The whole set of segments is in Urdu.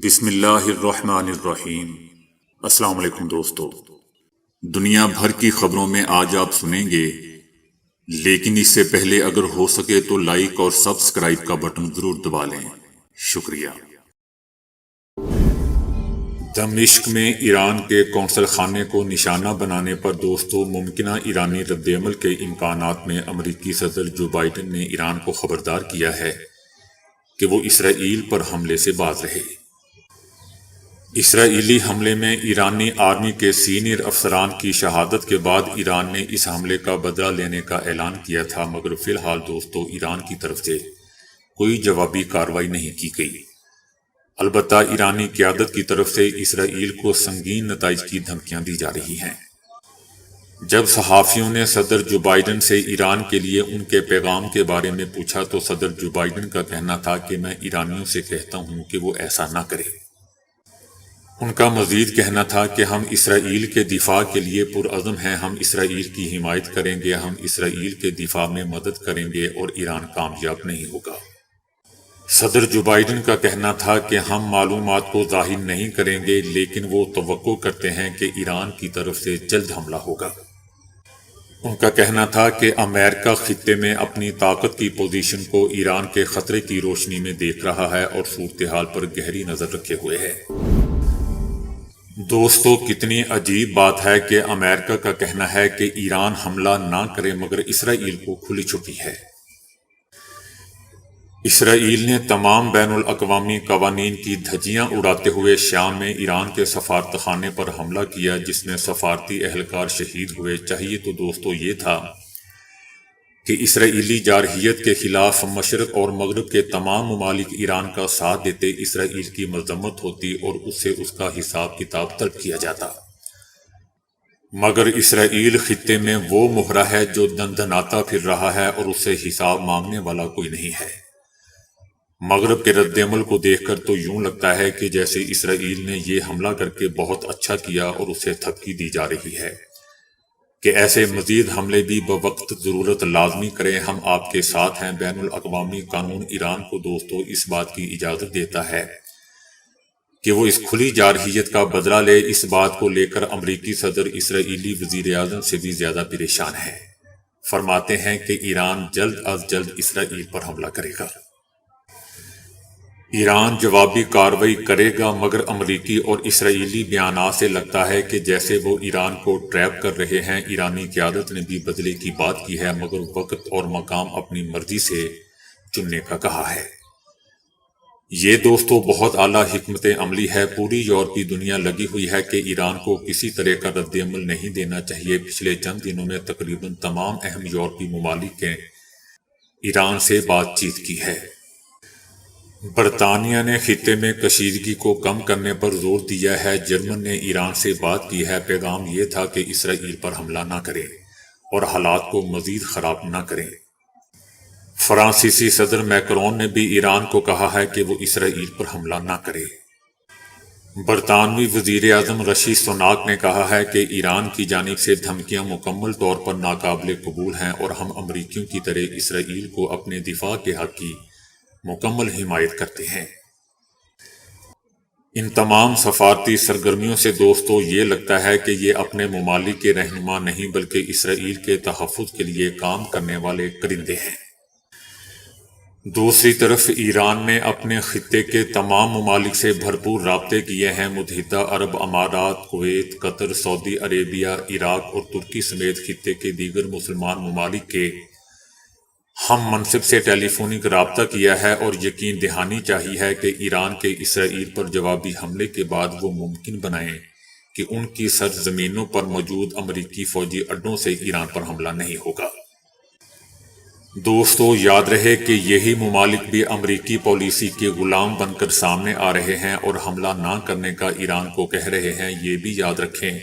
بسم اللہ الرحمن الرحیم۔ السلام علیکم دوستو، دنیا بھر کی خبروں میں آج آپ سنیں گے، لیکن اس سے پہلے اگر ہو سکے تو لائک اور سبسکرائب کا بٹن ضرور دبا لیں۔ شکریہ۔ دمشق میں ایران کے قونصل خانے کو نشانہ بنانے پر دوستو ممکنہ ایرانی رد عمل کے امکانات میں امریکی صدر جو بائیڈن نے ایران کو خبردار کیا ہے کہ وہ اسرائیل پر حملے سے باز رہے۔ اسرائیلی حملے میں ایرانی آرمی کے سینئر افسران کی شہادت کے بعد ایران نے اس حملے کا بدلہ لینے کا اعلان کیا تھا، مگر فی الحال دوستو ایران کی طرف سے کوئی جوابی کارروائی نہیں کی گئی۔ البتہ ایرانی قیادت کی طرف سے اسرائیل کو سنگین نتائج کی دھمکیاں دی جا رہی ہیں۔ جب صحافیوں نے صدر جو بائیڈن سے ایران کے لیے ان کے پیغام کے بارے میں پوچھا تو صدر جو بائیڈن کا کہنا تھا کہ میں ایرانیوں سے کہتا ہوں کہ وہ ایسا نہ کرے۔ ان کا مزید کہنا تھا کہ ہم اسرائیل کے دفاع کے لیے پرعزم ہیں، ہم اسرائیل کی حمایت کریں گے، ہم اسرائیل کے دفاع میں مدد کریں گے اور ایران کامیاب نہیں ہوگا۔ صدر جو بائیڈن کا کہنا تھا کہ ہم معلومات کو ظاہر نہیں کریں گے، لیکن وہ توقع کرتے ہیں کہ ایران کی طرف سے جلد حملہ ہوگا۔ ان کا کہنا تھا کہ امریکہ خطے میں اپنی طاقت کی پوزیشن کو ایران کے خطرے کی روشنی میں دیکھ رہا ہے اور صورتحال پر گہری نظر رکھے ہوئے ہے۔ دوستو کتنی عجیب بات ہے کہ امریکہ کا کہنا ہے کہ ایران حملہ نہ کرے، مگر اسرائیل کو کھلی چھٹی ہے۔ اسرائیل نے تمام بین الاقوامی قوانین کی دھجیاں اڑاتے ہوئے شام میں ایران کے سفارت خانے پر حملہ کیا، جس میں سفارتی اہلکار شہید ہوئے۔ چاہیے تو دوستو یہ تھا کہ اسرائیلی جارحیت کے خلاف مشرق اور مغرب کے تمام ممالک ایران کا ساتھ دیتے، اسرائیل کی مذمت ہوتی اور اس سے اس کا حساب کتاب طلب کیا جاتا۔ مگر اسرائیل خطے میں وہ مہرہ ہے جو دندناتا پھر رہا ہے اور اس سے حساب مانگنے والا کوئی نہیں ہے۔ مغرب کے رد عمل کو دیکھ کر تو یوں لگتا ہے کہ جیسے اسرائیل نے یہ حملہ کر کے بہت اچھا کیا اور اسے تھپکی دی جا رہی ہے کہ ایسے مزید حملے بھی بوقت ضرورت لازمی کریں، ہم آپ کے ساتھ ہیں۔ بین الاقوامی قانون ایران کو دوستو اس بات کی اجازت دیتا ہے کہ وہ اس کھلی جارحیت کا بدلہ لے۔ اس بات کو لے کر امریکی صدر اسرائیلی وزیر اعظم سے بھی زیادہ پریشان ہے، فرماتے ہیں کہ ایران جلد از جلد اسرائیل پر حملہ کرے گا۔ ایران جوابی کارروائی کرے گا، مگر امریکی اور اسرائیلی بیانات سے لگتا ہے کہ جیسے وہ ایران کو ٹریپ کر رہے ہیں۔ ایرانی قیادت نے بھی بدلے کی بات کی ہے، مگر وقت اور مقام اپنی مرضی سے چننے کا کہا ہے۔ یہ دوستو بہت اعلیٰ حکمت عملی ہے۔ پوری یورپی دنیا لگی ہوئی ہے کہ ایران کو کسی طرح کا رد عمل نہیں دینا چاہیے۔ پچھلے چند دنوں میں تقریباً تمام اہم یورپی ممالک نے ایران سے بات چیت کی ہے۔ برطانیہ نے خطے میں کشیدگی کو کم کرنے پر زور دیا ہے، جرمن نے ایران سے بات کی ہے۔ پیغام یہ تھا کہ اسرائیل پر حملہ نہ کریں اور حالات کو مزید خراب نہ کریں۔ فرانسیسی صدر میکرون نے بھی ایران کو کہا ہے کہ وہ اسرائیل پر حملہ نہ کرے۔ برطانوی وزیر اعظم رشی سوناک نے کہا ہے کہ ایران کی جانب سے دھمکیاں مکمل طور پر ناقابل قبول ہیں اور ہم امریکیوں کی طرح اسرائیل کو اپنے دفاع کے حق کی مکمل حمایت کرتے ہیں۔ ان تمام سفارتی سرگرمیوں سے دوستو یہ لگتا ہے کہ یہ اپنے ممالک کے رہنما نہیں بلکہ اسرائیل کے تحفظ کے لیے کام کرنے والے کرندے ہیں۔ دوسری طرف ایران نے اپنے خطے کے تمام ممالک سے بھرپور رابطے کیے ہیں۔ متحدہ عرب امارات، کویت، قطر، سعودی عربیہ، عراق اور ترکی سمیت خطے کے دیگر مسلمان ممالک کے ہم منصب سے ٹیلی فونک رابطہ کیا ہے اور یقین دہانی چاہیے ہے کہ ایران کے اسرائیل پر جوابی حملے کے بعد وہ ممکن بنائیں کہ ان کی سرزمینوں پر موجود امریکی فوجی اڈوں سے ایران پر حملہ نہیں ہوگا۔ دوستو یاد رہے کہ یہی ممالک بھی امریکی پالیسی کے غلام بن کر سامنے آ رہے ہیں اور حملہ نہ کرنے کا ایران کو کہہ رہے ہیں۔ یہ بھی یاد رکھیں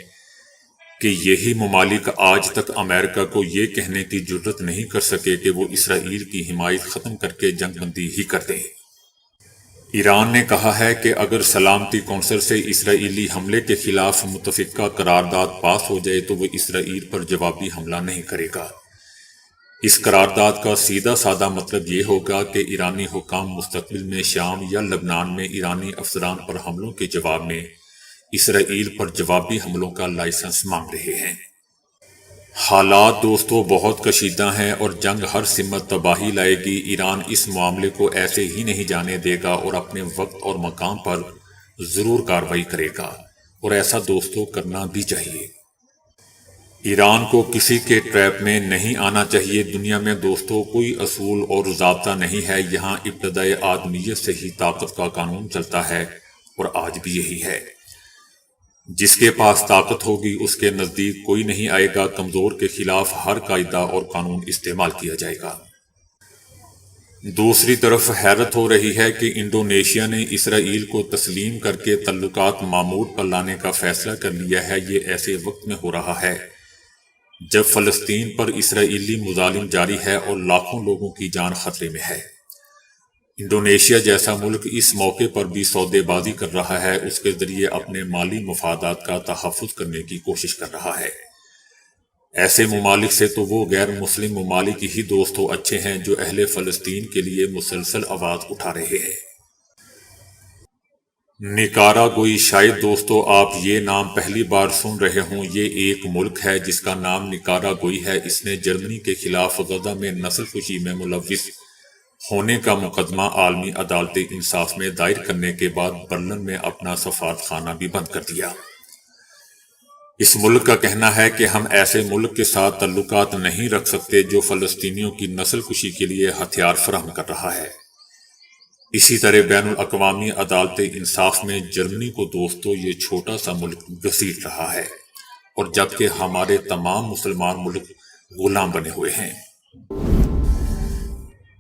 کہ یہی ممالک آج تک امریکہ کو یہ کہنے کی جرات نہیں کر سکے کہ وہ اسرائیل کی حمایت ختم کر کے جنگ بندی ہی کر دیں۔ ایران نے کہا ہے کہ اگر سلامتی کونسل سے اسرائیلی حملے کے خلاف متفقہ قرارداد پاس ہو جائے تو وہ اسرائیل پر جوابی حملہ نہیں کرے گا۔ اس قرارداد کا سیدھا سادہ مطلب یہ ہوگا کہ ایرانی حکام مستقبل میں شام یا لبنان میں ایرانی افسران پر حملوں کے جواب میں اسرائیل پر جوابی حملوں کا لائسنس مانگ رہے ہیں۔ حالات دوستو بہت کشیدہ ہیں اور جنگ ہر سمت تباہی لائے گی۔ ایران اس معاملے کو ایسے ہی نہیں جانے دے گا اور اپنے وقت اور مقام پر ضرور کارروائی کرے گا، اور ایسا دوستو کرنا بھی چاہیے۔ ایران کو کسی کے ٹریپ میں نہیں آنا چاہیے۔ دنیا میں دوستو کوئی اصول اور ضابطہ نہیں ہے، یہاں ابتدائے آدمیت سے ہی طاقت کا قانون چلتا ہے، اور آج بھی یہی ہے۔ جس کے پاس طاقت ہوگی اس کے نزدیک کوئی نہیں آئے گا، کمزور کے خلاف ہر قاعدہ اور قانون استعمال کیا جائے گا۔ دوسری طرف حیرت ہو رہی ہے کہ انڈونیشیا نے اسرائیل کو تسلیم کر کے تعلقات معمول پر لانے کا فیصلہ کر لیا ہے۔ یہ ایسے وقت میں ہو رہا ہے جب فلسطین پر اسرائیلی مظالم جاری ہے اور لاکھوں لوگوں کی جان خطرے میں ہے۔ انڈونیشیا جیسا ملک اس موقع پر بھی سودے بازی کر رہا ہے، اس کے ذریعے اپنے مالی مفادات کا تحفظ کرنے کی کوشش کر رہا ہے۔ ایسے ممالک سے تو وہ غیر مسلم ممالک ہی دوستو اچھے ہیں جو اہل فلسطین کے لیے مسلسل آواز اٹھا رہے ہیں۔ نکاراگوئی، شاید دوستو آپ یہ نام پہلی بار سن رہے ہوں۔ یہ ایک ملک ہے جس کا نام نکاراگوئی ہے۔ اس نے جرمنی کے خلاف غزہ میں نسل کشی میں ملوث ہونے کا مقدمہ عالمی عدالت انصاف میں دائر کرنے کے بعد برلن میں اپنا سفارت خانہ بھی بند کر دیا۔ اس ملک کا کہنا ہے کہ ہم ایسے ملک کے ساتھ تعلقات نہیں رکھ سکتے جو فلسطینیوں کی نسل کشی کے لیے ہتھیار فراہم کر رہا ہے۔ اسی طرح بین الاقوامی عدالت انصاف میں جرمنی کو دوستو یہ چھوٹا سا ملک گھسیٹ رہا ہے، اور جبکہ ہمارے تمام مسلمان ملک غلام بنے ہوئے ہیں۔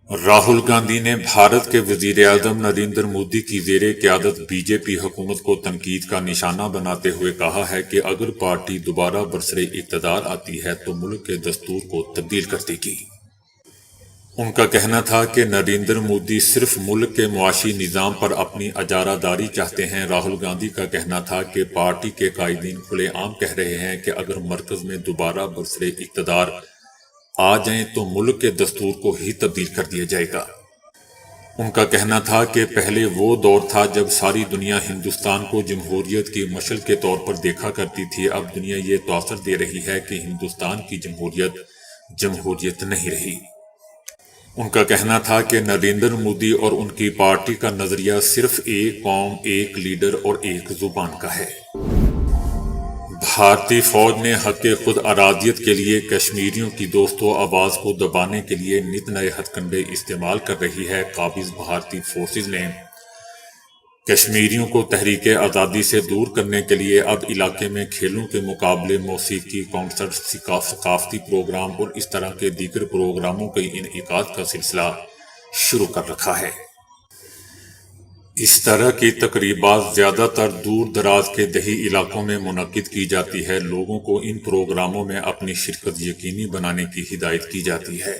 راہل گاندھی نے بھارت کے وزیر اعظم نریندر مودی کی زیر قیادت بی جے پی حکومت کو تنقید کا نشانہ بناتے ہوئے کہا ہے کہ اگر پارٹی دوبارہ برسر اقتدار آتی ہے تو ملک کے دستور کو تبدیل کر دے گی۔ ان کا کہنا تھا کہ نریندر مودی صرف ملک کے معاشی نظام پر اپنی اجارہ داری چاہتے ہیں۔ راہل گاندھی کا کہنا تھا کہ پارٹی کے قائدین کھلے عام کہہ رہے ہیں کہ اگر مرکز میں دوبارہ برسر اقتدار آ جائیں تو ملک کے دستور کو ہی تبدیل کر دیا جائے گا۔ ان کا کہنا تھا کہ پہلے وہ دور تھا جب ساری دنیا ہندوستان کو جمہوریت کی مشعل کے طور پر دیکھا کرتی تھی، اب دنیا یہ تاثر دے رہی ہے کہ ہندوستان کی جمہوریت جمہوریت نہیں رہی۔ ان کا کہنا تھا کہ نریندر مودی اور ان کی پارٹی کا نظریہ صرف ایک قوم، ایک لیڈر اور ایک زبان کا ہے۔ بھارتی فوج نے حق خود ارادیت کے لیے کشمیریوں کی دوستو آواز کو دبانے کے لیے نت نئے ہتھ کنڈے استعمال کر رہی ہے۔ قابض بھارتی فورسز نے کشمیریوں کو تحریک آزادی سے دور کرنے کے لیے اب علاقے میں کھیلوں کے مقابلے، موسیقی کنسرٹ، ثقافتی پروگرام اور اس طرح کے دیگر پروگراموں کے انعقاد کا سلسلہ شروع کر رکھا ہے۔ اس طرح کی تقریبات زیادہ تر دور دراز کے دیہی علاقوں میں منعقد کی جاتی ہے۔ لوگوں کو ان پروگراموں میں اپنی شرکت یقینی بنانے کی ہدایت کی جاتی ہے۔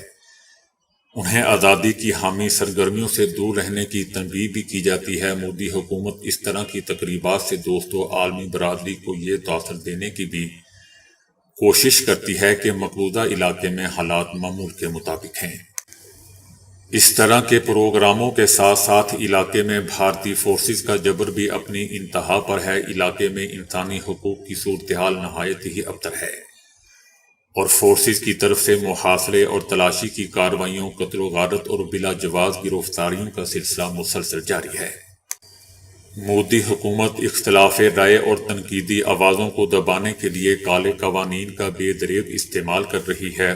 انہیں آزادی کی حامی سرگرمیوں سے دور رہنے کی تنبیہ بھی کی جاتی ہے۔ مودی حکومت اس طرح کی تقریبات سے دوستو عالمی برادری کو یہ تاثر دینے کی بھی کوشش کرتی ہے کہ مقبوضہ علاقے میں حالات معمول کے مطابق ہیں۔ اس طرح کے پروگراموں کے ساتھ ساتھ علاقے میں بھارتی فورسز کا جبر بھی اپنی انتہا پر ہے۔ علاقے میں انسانی حقوق کی صورتحال نہایت ہی ابتر ہے، اور فورسز کی طرف سے محاصرے اور تلاشی کی کارروائیوں، قتل و غارت اور بلا جواز گرفتاریوں کا سلسلہ مسلسل جاری ہے۔ مودی حکومت اختلاف رائے اور تنقیدی آوازوں کو دبانے کے لیے کالے قوانین کا بے دریغ استعمال کر رہی ہے۔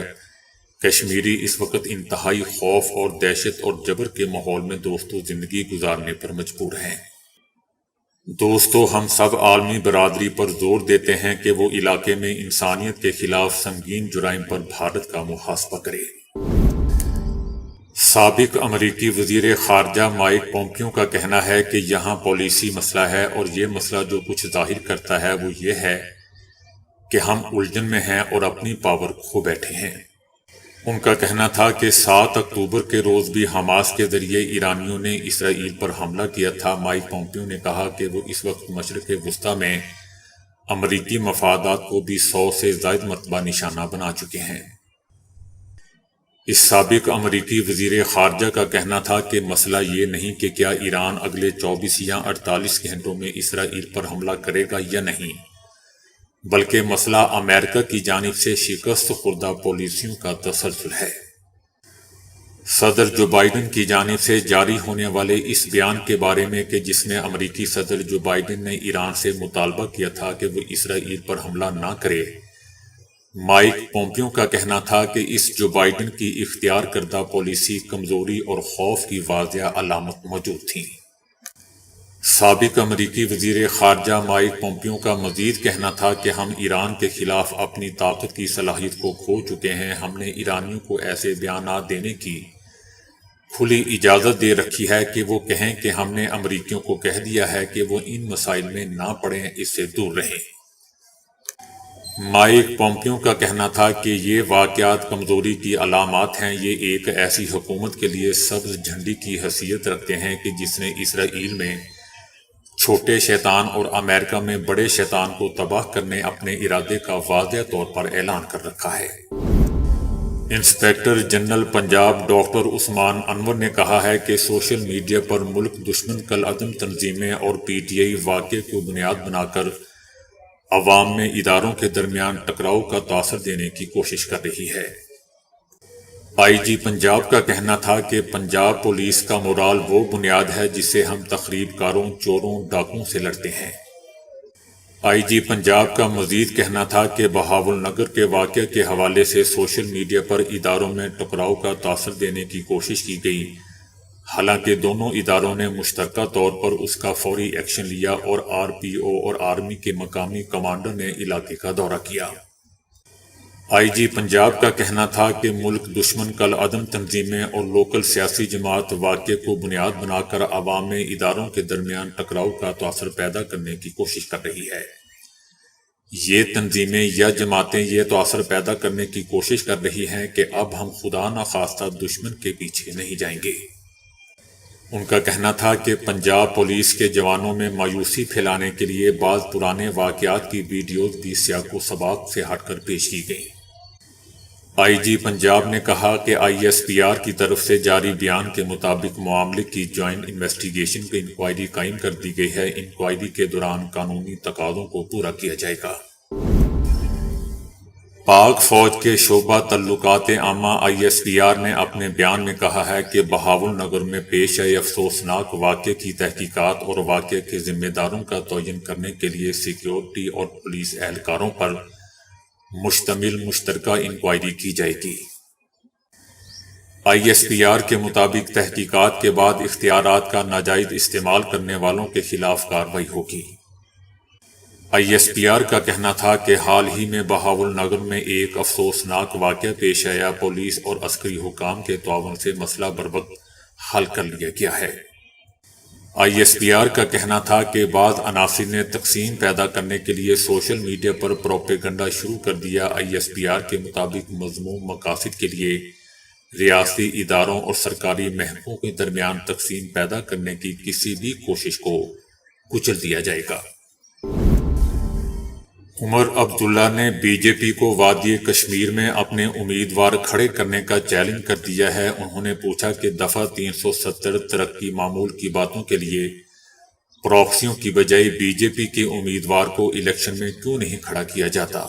کشمیری اس وقت انتہائی خوف اور دہشت اور جبر کے ماحول میں دوستو زندگی گزارنے پر مجبور ہیں۔ دوستو ہم سب عالمی برادری پر زور دیتے ہیں کہ وہ علاقے میں انسانیت کے خلاف سنگین جرائم پر بھارت کا محاسبہ کرے۔ سابق امریکی وزیر خارجہ مائک پومپیو کا کہنا ہے کہ یہاں پالیسی مسئلہ ہے، اور یہ مسئلہ جو کچھ ظاہر کرتا ہے وہ یہ ہے کہ ہم الجھن میں ہیں اور اپنی پاور کھو بیٹھے ہیں۔ ان کا کہنا تھا کہ 7 اکتوبر کے روز بھی حماس کے ذریعے ایرانیوں نے اسرائیل پر حملہ کیا تھا۔ مائک پومپیو نے کہا کہ وہ اس وقت مشرق وسطی میں امریکی مفادات کو بھی 100 سے زائد مرتبہ نشانہ بنا چکے ہیں۔ اس سابق امریکی وزیر خارجہ کا کہنا تھا کہ مسئلہ یہ نہیں کہ کیا ایران اگلے 24 یا 48 گھنٹوں میں اسرائیل پر حملہ کرے گا یا نہیں، بلکہ مسئلہ امریکہ کی جانب سے شکست خوردہ پالیسیوں کا تسلسل ہے۔ صدر جو بائیڈن کی جانب سے جاری ہونے والے اس بیان کے بارے میں کہ جس میں امریکی صدر جو بائیڈن نے ایران سے مطالبہ کیا تھا کہ وہ اسرائیل پر حملہ نہ کرے، مائک پومپیو کا کہنا تھا کہ اس جو بائیڈن کی اختیار کردہ پالیسی کمزوری اور خوف کی واضح علامت موجود تھیں۔ سابق امریکی وزیر خارجہ مائک پومپیو کا مزید کہنا تھا کہ ہم ایران کے خلاف اپنی طاقت کی صلاحیت کو کھو چکے ہیں۔ ہم نے ایرانیوں کو ایسے بیانات دینے کی کھلی اجازت دے رکھی ہے کہ وہ کہیں کہ ہم نے امریکیوں کو کہہ دیا ہے کہ وہ ان مسائل میں نہ پڑیں، اس سے دور رہیں۔ مائک پومپیو کا کہنا تھا کہ یہ واقعات کمزوری کی علامات ہیں، یہ ایک ایسی حکومت کے لیے سبز جھنڈی کی حیثیت رکھتے ہیں کہ جس نے اسرائیل میں چھوٹے شیطان اور امریکہ میں بڑے شیطان کو تباہ کرنے اپنے ارادے کا واضح طور پر اعلان کر رکھا ہے۔ انسپکٹر جنرل پنجاب ڈاکٹر عثمان انور نے کہا ہے کہ سوشل میڈیا پر ملک دشمن کالعدم تنظیمیں اور پی ٹی آئی واقعے کو بنیاد بنا کر عوام میں اداروں کے درمیان ٹکراؤ کا تاثر دینے کی کوشش کر رہی ہے۔ آئی جی پنجاب کا کہنا تھا کہ پنجاب پولیس کا مورال وہ بنیاد ہے جسے ہم تخریب کاروں، چوروں، ڈاکوؤں سے لڑتے ہیں۔ آئی جی پنجاب کا مزید کہنا تھا کہ بہاول نگر کے واقعے کے حوالے سے سوشل میڈیا پر اداروں میں ٹکراؤ کا تاثر دینے کی کوشش کی گئی، حالانکہ دونوں اداروں نے مشترکہ طور پر اس کا فوری ایکشن لیا اور آر پی او اور آرمی کے مقامی کمانڈر نے علاقے کا دورہ کیا۔ آئی جی پنجاب کا کہنا تھا کہ ملک دشمن کالعدم تنظیمیں اور لوکل سیاسی جماعت واقعے کو بنیاد بنا کر عوام میں اداروں کے درمیان ٹکراؤ کا تاثر پیدا کرنے کی کوشش کر رہی ہے۔ یہ تنظیمیں یا جماعتیں یہ تاثر پیدا کرنے کی کوشش کر رہی ہیں کہ اب ہم خدا نخواستہ دشمن کے پیچھے نہیں جائیں گے۔ ان کا کہنا تھا کہ پنجاب پولیس کے جوانوں میں مایوسی پھیلانے کے لیے بعض پرانے واقعات کی ویڈیوز بھی سیاق و سباق سے ہٹ کر پیش کی گئیں۔ آئی جی پنجاب نے کہا کہ آئی ایس پی آر کی طرف سے جاری بیان کے مطابق معاملے کی جوائنٹ انویسٹیگیشن کی انکوائری قائم کر دی گئی ہے۔ انکوائری کے دوران قانونی تقاضوں کو پورا کیا جائے گا۔ پاک فوج کے شعبہ تعلقات عامہ آئی ایس پی آر نے اپنے بیان میں کہا ہے کہ بہاول نگر میں پیش آئے افسوسناک واقعے کی تحقیقات اور واقعے کے ذمہ داروں کا تعین کرنے کے لیے سیکیورٹی اور پولیس اہلکاروں پر مشتمل مشترکہ انکوائری کی جائے گی۔ آئی ایس پی آر کے مطابق تحقیقات کے بعد اختیارات کا ناجائز استعمال کرنے والوں کے خلاف کارروائی ہوگی۔ آئی ایس پی آر کا کہنا تھا کہ حال ہی میں بہاول نگر میں ایک افسوسناک واقعہ پیش آیا، پولیس اور عسکری حکام کے تعاون سے مسئلہ بروقت حل کر لیا گیا ہے۔ آئی ایس پی آر کا کہنا تھا کہ بعض عناصر نے تقسیم پیدا کرنے کے لیے سوشل میڈیا پر پروپیگنڈا شروع کر دیا۔ آئی ایس پی آر کے مطابق مذموم مقاصد کے لیے ریاستی اداروں اور سرکاری محکموں کے درمیان تقسیم پیدا کرنے کی کسی بھی کوشش کو کچل دیا جائے گا۔ عمر عبداللہ نے بی جے پی کو وادی کشمیر میں اپنے امیدوار کھڑے کرنے کا چیلنج کر دیا ہے۔ انہوں نے پوچھا کہ دفعہ 370 ترقی معمول کی باتوں کے لیے پراکسیوں کی بجائے بی جے پی کے امیدوار کو الیکشن میں کیوں نہیں کھڑا کیا جاتا۔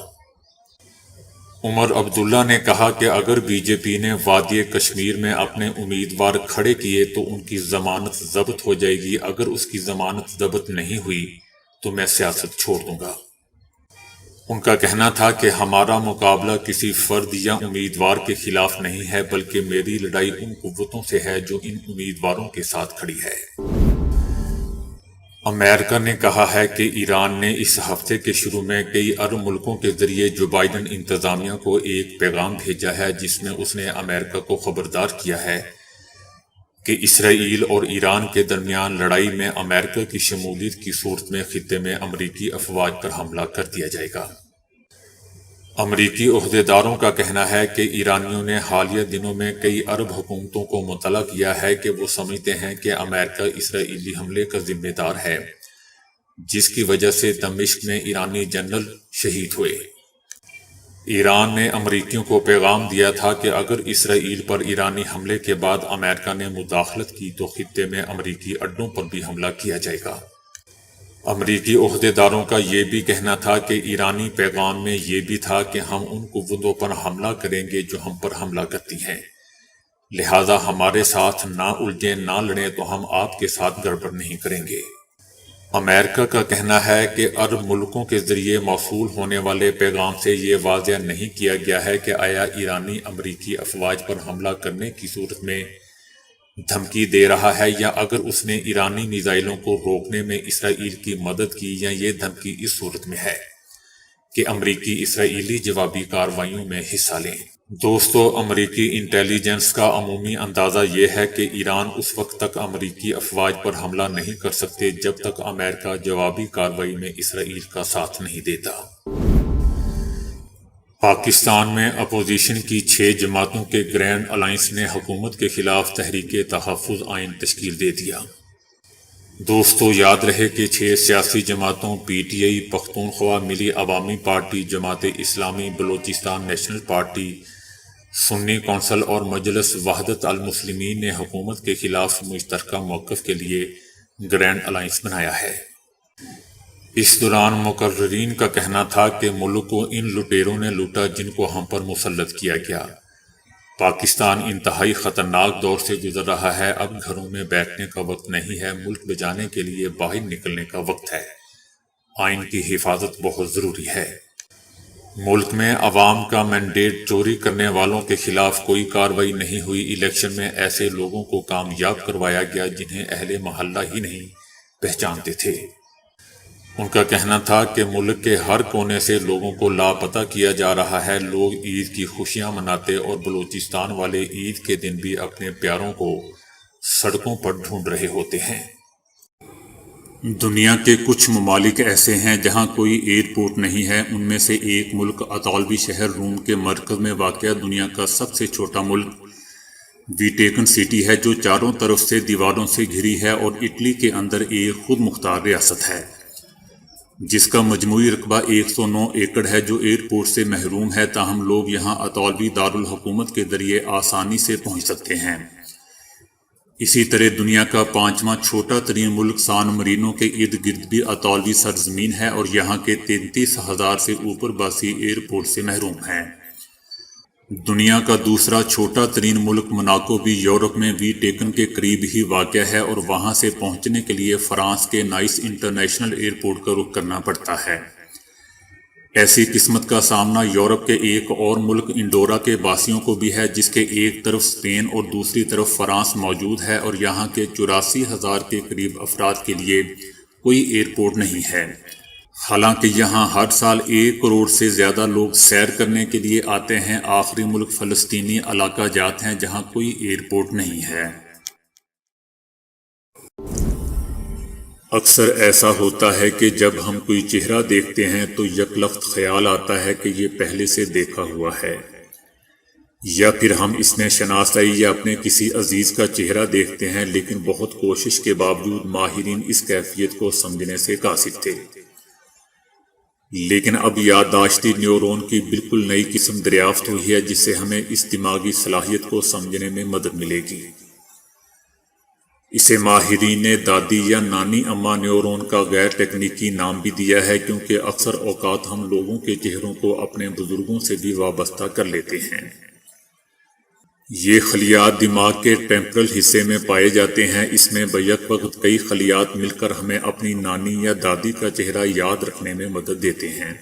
عمر عبداللہ نے کہا کہ اگر بی جے پی نے وادی کشمیر میں اپنے امیدوار کھڑے کیے تو ان کی ضمانت ضبط ہو جائے گی، اگر اس کی ضمانت ضبط نہیں ہوئی تو میں سیاست چھوڑ دوں گا۔ ان کا کہنا تھا کہ ہمارا مقابلہ کسی فرد یا امیدوار کے خلاف نہیں ہے، بلکہ میری لڑائی ان قوتوں سے ہے جو ان امیدواروں کے ساتھ کھڑی ہے۔ امریکہ نے کہا ہے کہ ایران نے اس ہفتے کے شروع میں کئی عرب ملکوں کے ذریعے جو بائیڈن انتظامیہ کو ایک پیغام بھیجا ہے جس میں اس نے امریکہ کو خبردار کیا ہے کہ اسرائیل اور ایران کے درمیان لڑائی میں امریکہ کی شمولیت کی صورت میں خطے میں امریکی افواج پر حملہ کر دیا جائے گا۔ امریکی عہدیداروں کا کہنا ہے کہ ایرانیوں نے حالیہ دنوں میں کئی عرب حکومتوں کو مطلع کیا ہے کہ وہ سمجھتے ہیں کہ امریکہ اسرائیلی حملے کا ذمہ دار ہے، جس کی وجہ سے دمشق میں ایرانی جنرل شہید ہوئے۔ ایران نے امریکیوں کو پیغام دیا تھا کہ اگر اسرائیل پر ایرانی حملے کے بعد امریکہ نے مداخلت کی تو خطے میں امریکی اڈوں پر بھی حملہ کیا جائے گا۔ امریکی عہدیداروں کا یہ بھی کہنا تھا کہ ایرانی پیغام میں یہ بھی تھا کہ ہم ان قوتوں پر حملہ کریں گے جو ہم پر حملہ کرتی ہیں، لہذا ہمارے ساتھ نہ الجھیں نہ لڑیں تو ہم آپ کے ساتھ گڑبڑ نہیں کریں گے۔ امریکہ کا کہنا ہے کہ عرب ملکوں کے ذریعے موصول ہونے والے پیغام سے یہ واضح نہیں کیا گیا ہے کہ آیا ایرانی امریکی افواج پر حملہ کرنے کی صورت میں دھمکی دے رہا ہے، یا اگر اس نے ایرانی میزائلوں کو روکنے میں اسرائیل کی مدد کی، یا یہ دھمکی اس صورت میں ہے کہ امریکی اسرائیلی جوابی کارروائیوں میں حصہ لیں۔ دوستو، امریکی انٹیلیجنس کا عمومی اندازہ یہ ہے کہ ایران اس وقت تک امریکی افواج پر حملہ نہیں کر سکتے جب تک امریکہ جوابی کارروائی میں اسرائیل کا ساتھ نہیں دیتا۔ پاکستان میں اپوزیشن کی 6 جماعتوں کے گرینڈ الائنس نے حکومت کے خلاف تحریک تحفظ آئین تشکیل دے دیا۔ دوستو، یاد رہے کہ 6 سیاسی جماعتوں پی ٹی آئی، پختونخوا ملی عوامی party, Jamaat Islami, Balochistan national party, سنی کونسل اور مجلس وحدت المسلمین نے حکومت کے خلاف مشترکہ موقف کے لیے گرینڈ الائنس بنایا ہے۔ اس دوران مقررین کا کہنا تھا کہ ملک کو ان لٹیروں نے لوٹا جن کو ہم پر مسلط کیا گیا۔ پاکستان انتہائی خطرناک دور سے گزر رہا ہے، اب گھروں میں بیٹھنے کا وقت نہیں ہے، ملک بچانے کے لیے باہر نکلنے کا وقت ہے۔ آئین کی حفاظت بہت ضروری ہے۔ ملک میں عوام کا مینڈیٹ چوری کرنے والوں کے خلاف کوئی کارروائی نہیں ہوئی۔ الیکشن میں ایسے لوگوں کو کامیاب کروایا گیا جنہیں اہل محلہ ہی نہیں پہچانتے تھے۔ ان کا کہنا تھا کہ ملک کے ہر کونے سے لوگوں کو لاپتہ کیا جا رہا ہے۔ لوگ عید کی خوشیاں مناتے اور بلوچستان والے عید کے دن بھی اپنے پیاروں کو سڑکوں پر ڈھونڈ رہے ہوتے ہیں۔ دنیا کے کچھ ممالک ایسے ہیں جہاں کوئی ایئرپورٹ نہیں ہے۔ ان میں سے ایک ملک اطالوی شہر روم کے مرکز میں واقع دنیا کا سب سے چھوٹا ملک ویٹیکن سٹی ہے، جو چاروں طرف سے دیواروں سے گھری ہے اور اٹلی کے اندر ایک خود مختار ریاست ہے جس کا مجموعی رقبہ 109 ایکڑ ہے، جو ایئرپورٹ سے محروم ہے۔ تاہم لوگ یہاں اطالوی دارالحکومت کے ذریعے آسانی سے پہنچ سکتے ہیں۔ اسی طرح دنیا کا 5واں چھوٹا ترین ملک سان مرینو کے ارد گرد بھی اطالوی سرزمین ہے اور یہاں کے 33,000 سے اوپر باسی ایئرپورٹ سے محروم ہیں۔ دنیا کا دوسرا چھوٹا ترین ملک موناکو بھی یورپ میں ویٹیکن کے قریب ہی واقع ہے اور وہاں سے پہنچنے کے لیے فرانس کے نائس انٹرنیشنل ایئرپورٹ کا رخ کرنا پڑتا ہے۔ ایسی قسمت کا سامنا یورپ کے ایک اور ملک انڈورا کے باسیوں کو بھی ہے، جس کے ایک طرف اسپین اور دوسری طرف فرانس موجود ہے اور یہاں کے 84,000 کے قریب افراد کے لیے کوئی ایئرپورٹ نہیں ہے۔ حالانکہ یہاں ہر سال 1 کروڑ سے زیادہ لوگ سیر کرنے کے لیے آتے ہیں۔ آخری ملک فلسطینی علاقہ جات ہیں جہاں کوئی ایئرپورٹ نہیں ہے۔ اکثر ایسا ہوتا ہے کہ جب ہم کوئی چہرہ دیکھتے ہیں تو یک لخت خیال آتا ہے کہ یہ پہلے سے دیکھا ہوا ہے، یا پھر ہم اس میں شناسائی یا اپنے کسی عزیز کا چہرہ دیکھتے ہیں، لیکن بہت کوشش کے باوجود ماہرین اس کیفیت کو سمجھنے سے قاصر تھے۔ لیکن اب یادداشتی نیورون کی بالکل نئی قسم دریافت ہوئی ہے جس سے ہمیں اس دماغی صلاحیت کو سمجھنے میں مدد ملے گی۔ اسے ماہرین نے دادی یا نانی اما نیورون کا غیر تکنیکی نام بھی دیا ہے، کیونکہ اکثر اوقات ہم لوگوں کے چہروں کو اپنے بزرگوں سے بھی وابستہ کر لیتے ہیں۔ یہ خلیات دماغ کے ٹیمپرل حصے میں پائے جاتے ہیں۔ اس میں بیک وقت کئی خلیات مل کر ہمیں اپنی نانی یا دادی کا چہرہ یاد رکھنے میں مدد دیتے ہیں۔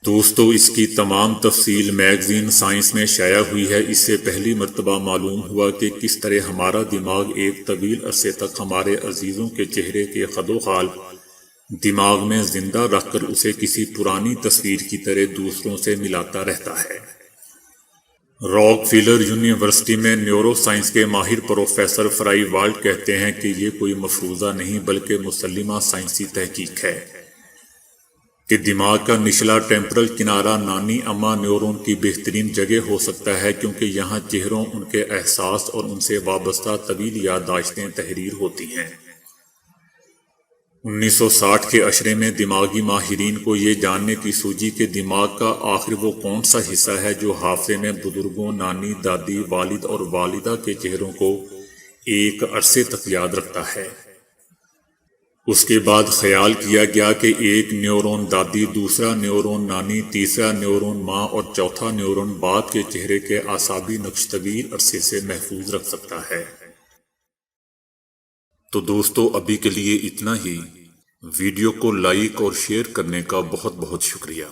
دوستو، اس کی تمام تفصیل میگزین سائنس میں شائع ہوئی ہے۔ اس سے پہلی مرتبہ معلوم ہوا کہ کس طرح ہمارا دماغ ایک طویل عرصے تک ہمارے عزیزوں کے چہرے کے خد و خال دماغ میں زندہ رکھ کر اسے کسی پرانی تصویر کی طرح دوسروں سے ملاتا رہتا ہے۔ راک فیلر یونیورسٹی میں نیورو سائنس کے ماہر پروفیسر فرائی والٹ کہتے ہیں کہ یہ کوئی مفروضہ نہیں بلکہ مسلمہ سائنسی تحقیق ہے کہ دماغ کا نچلا ٹیمپرل کنارہ نانی اما نیورون کی بہترین جگہ ہو سکتا ہے، کیونکہ یہاں چہروں، ان کے احساس اور ان سے وابستہ طویل یادداشتیں تحریر ہوتی ہیں۔ 1960 کے عشرے میں دماغی ماہرین کو یہ جاننے کی سوجی کہ دماغ کا آخر وہ کون سا حصہ ہے جو حافظے میں بزرگوں، نانی، دادی، والد اور والدہ کے چہروں کو ایک عرصے تک یاد رکھتا ہے۔ اس کے بعد خیال کیا گیا کہ ایک نیورون دادی، دوسرا نیورون نانی، تیسرا نیورون ماں اور چوتھا نیورون باپ کے چہرے کے اعصابی نقش طویل عرصے سے محفوظ رکھ سکتا ہے۔ تو دوستو ابھی کے لیے اتنا ہی۔ ویڈیو کو لائک اور شیئر کرنے کا بہت بہت شکریہ۔